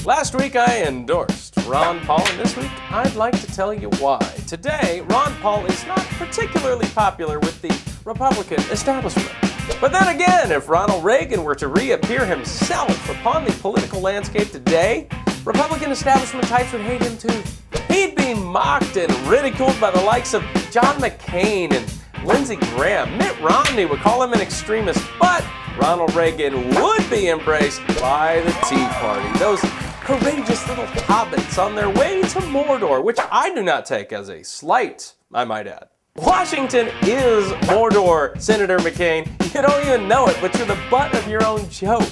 Last week I endorsed Ron Paul, and this week I'd like to tell you why. Today, Ron Paul is not particularly popular with the Republican establishment. But then again, if Ronald Reagan were to reappear himself upon the political landscape today, Republican establishment types would hate him too. He'd be mocked and ridiculed by the likes of John McCain and Lindsey Graham. Mitt Romney would call him an extremist, but Ronald Reagan would be embraced by the Tea Party, those courageous little hobbits on their way to Mordor, which I do not take as a slight, I might add. Washington is Mordor, Senator McCain. You don't even know it, but you're the butt of your own joke.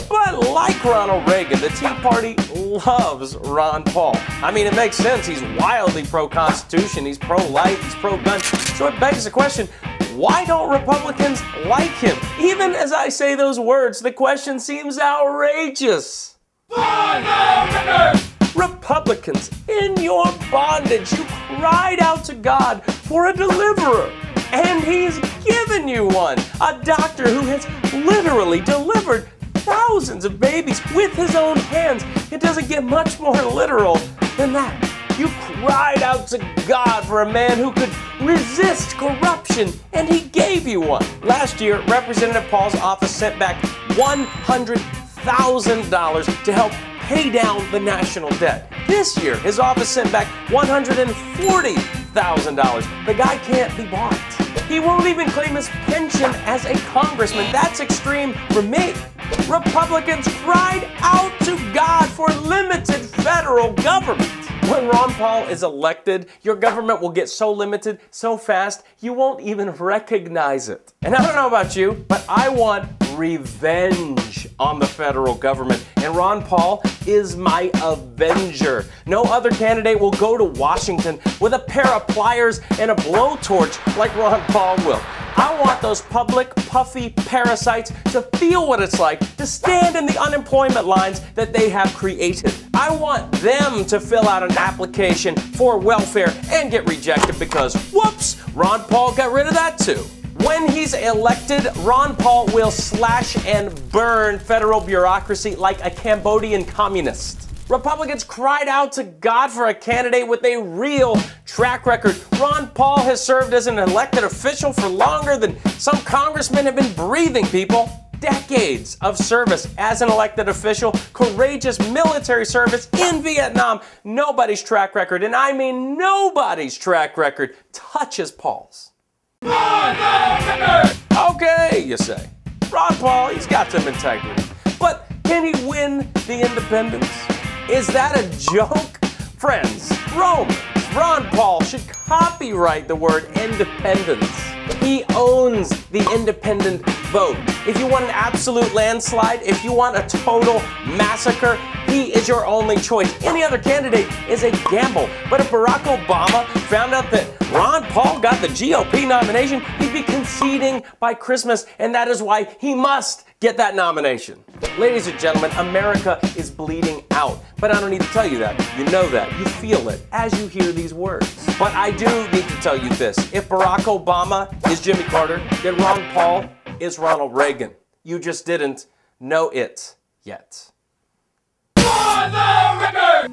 But like Ronald Reagan, the Tea Party loves Ron Paul. I mean, it makes sense. He's wildly pro-Constitution, he's pro-life, he's pro-gun. So it begs the question, why don't Republicans like him? Even as I say those words, the question seems outrageous. Republicans, in your bondage, you cried out to God for a deliverer, and He's given you one. A doctor who has literally delivered thousands of babies with his own hands. It doesn't get much more literal than that. You cried out to God for a man who could resist corruption, and He gave you one. Last year, Representative Paul's office sent back $100,000 to help pay down the national debt. This year, his office sent back $140,000. The guy can't be bought. He won't even claim his pension as a congressman. That's extreme for me. Republicans cried out to God for limited federal government. When Ron Paul is elected, your government will get so limited, so fast, you won't even recognize it. And I don't know about you, but I want revenge on the federal government. And Ron Paul is my avenger. No other candidate will go to Washington with a pair of pliers and a blowtorch like Ron Paul will. I want those public, puffy parasites to feel what it's like to stand in the unemployment lines that they have created. I want them to fill out an application for welfare and get rejected because, whoops, Ron Paul got rid of that too. When he's elected, Ron Paul will slash and burn federal bureaucracy like a Cambodian communist. Republicans cried out to God for a candidate with a real track record. Ron Paul has served as an elected official for longer than some congressmen have been breathing, people. Decades of service as an elected official, courageous military service in Vietnam. Nobody's track record, and I mean nobody's track record, touches Paul's. Okay, you say. Ron Paul, he's got some integrity. But can he win the independents? Is that a joke? Friends, Romans, Ron Paul should copyright the word independence. He owns the independent vote. If you want an absolute landslide, if you want a total massacre, he is your only choice. Any other candidate is a gamble. But if Barack Obama found out that Ron Paul got the GOP nomination, he'd be conceding by Christmas, and that is why he must get that nomination. Ladies and gentlemen, America is bleeding out. But I don't need to tell you that. You know that. You feel it as you hear these words. But I do need to tell you this. If Barack Obama is Jimmy Carter, then Ron Paul is Ronald Reagan. You just didn't know it yet. For the record!